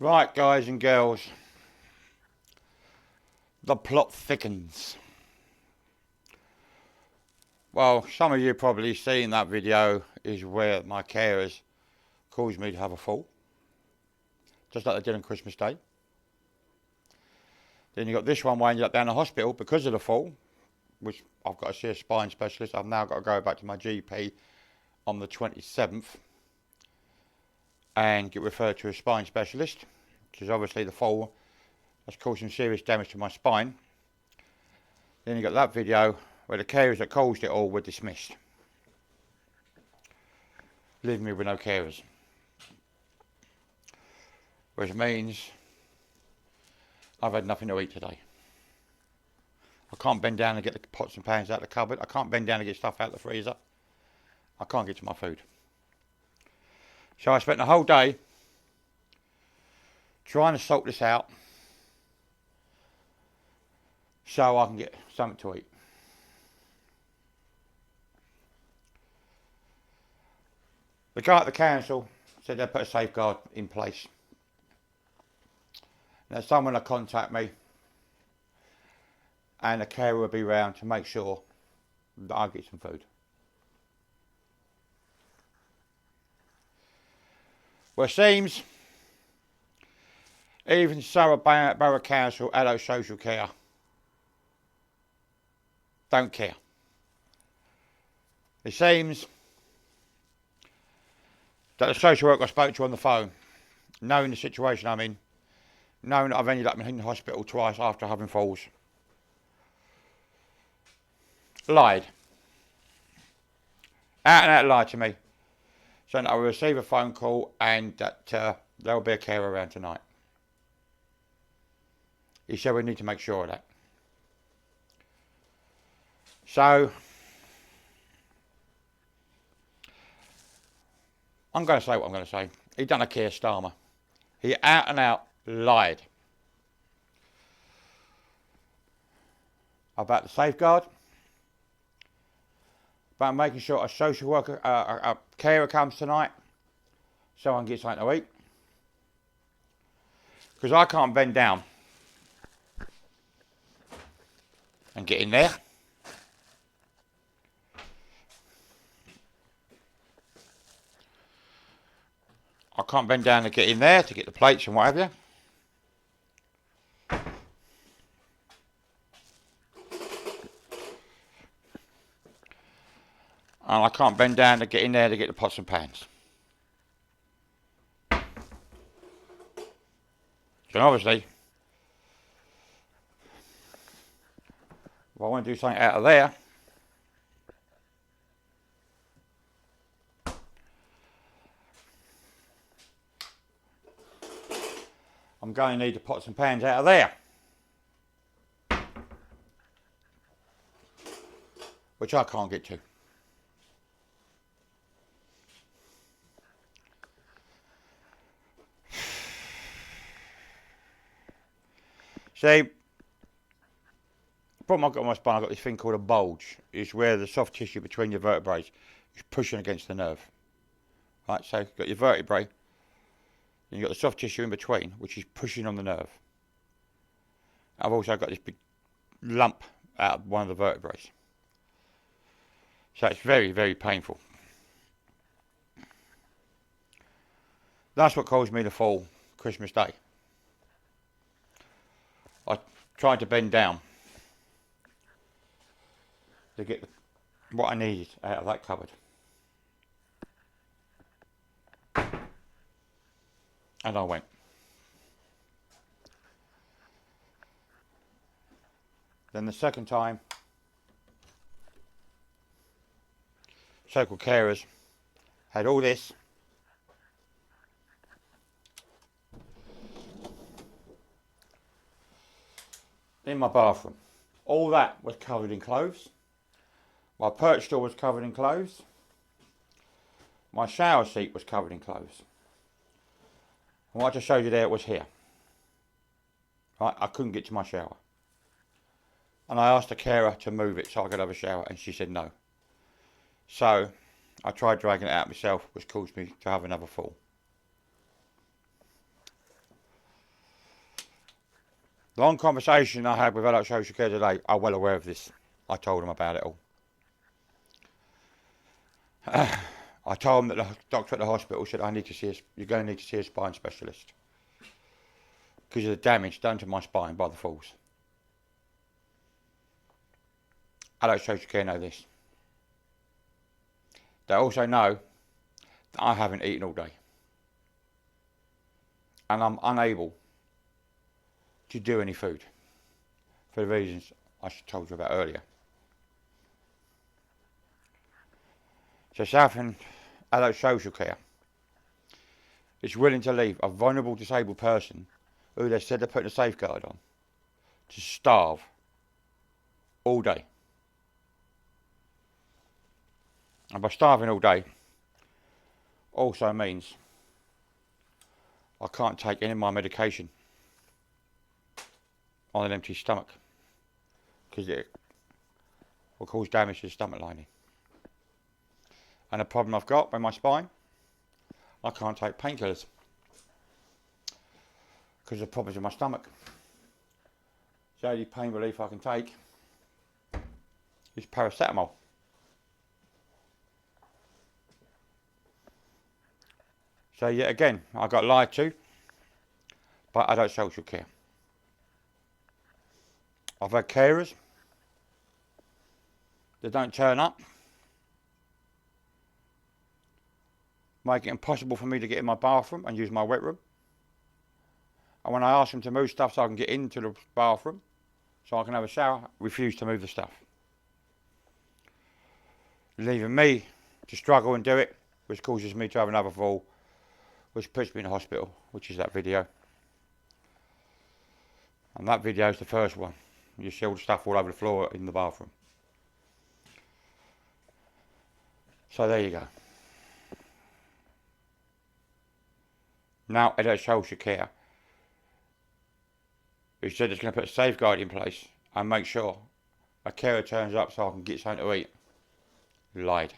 Right, guys and girls, the plot thickens. Well, some of you probably seen that video is where my carers caused me to have a fall, just like they did on Christmas Day. Then you got this one where I ended up down the hospital because of the fall, which I've got to see a spine specialist. I've now got to go back to my GP on the 27th and get referred to a spine specialist, because obviously the fall has caused some serious damage to my spine. Then you got that video where the carers that caused it all were dismissed, leaving me with no carers, which means I've had nothing to eat today. I can't bend down and get the pots and pans out of the cupboard. I can't bend down and get stuff out of the freezer. I can't get to my food. So I spent the whole day trying to sort this out so I can get something to eat. The guy at the council said they'd put a safeguard in place. Now someone will contact me and a carer will be around to make sure that I get some food. Well, it seems even Surrey Borough Council Adult Social Care don't care. It seems that the social worker I spoke to on the phone, knowing the situation I'm in, knowing that I've ended up in the hospital twice after having falls, lied. Out and out lied to me. So that I will receive a phone call and that there will be a carer around tonight. He said we need to make sure of that. So I'm going to say what I'm going to say. He done a Keir Starmer. He out and out lied about the safeguard, about making sure a social worker, a carer comes tonight so I can get something to eat. Because I can't bend down and get in there. I can't bend down to get in there to get the plates and what have you. And I can't bend down to get in there to get the pots and pans. So obviously, if I want to do something out of there, I'm going to need the pots and pans out of there, which I can't get to. See, the problem I've got on my spine, I've got this thing called a bulge. It's where the soft tissue between your vertebrae is pushing against the nerve. Right, so you've got your vertebrae, and you've got the soft tissue in between, which is pushing on the nerve. I've also got this big lump out of one of the vertebrae. So it's very, very painful. That's what caused me to fall Christmas Day. I tried to bend down to get what I needed out of that cupboard. And I went. Then the second time, so-called carers had all this in my bathroom. All that was covered in clothes. My perch stool was covered in clothes. My shower seat was covered in clothes. And what I just showed you there was here. Right, I couldn't get to my shower. And I asked the carer to move it so I could have a shower, and she said no. So I tried dragging it out myself, which caused me to have another fall. Long conversation I had with adult social care today are well aware of this. I told them about it all. I told them that the doctor at the hospital said you're going to need to see a spine specialist because of the damage done to my spine by the falls. Adult social care know this. They also know that I haven't eaten all day and I'm unable to do any food for the reasons I told you about earlier. So Southend Adult Social Care is willing to leave a vulnerable disabled person who they said they're putting a safeguard on to starve all day. And by starving all day also means I can't take any of my medication on an empty stomach because it will cause damage to the stomach lining. And the problem I've got with my spine, I can't take painkillers because of problems with my stomach. The only pain relief I can take is paracetamol. So yet again, I got lied to by adult social care. I've had carers that don't turn up, make it impossible for me to get in my bathroom and use my wet room. And when I ask them to move stuff so I can get into the bathroom, so I can have a shower, refuse to move the stuff. Leaving me to struggle and do it, which causes me to have another fall, which puts me in the hospital, which is that video. And that video is the first one. You see all the stuff all over the floor in the bathroom. So there you go. Now adult social care, who said it's going to put a safeguard in place and make sure a carer turns up so I can get something to eat, lied.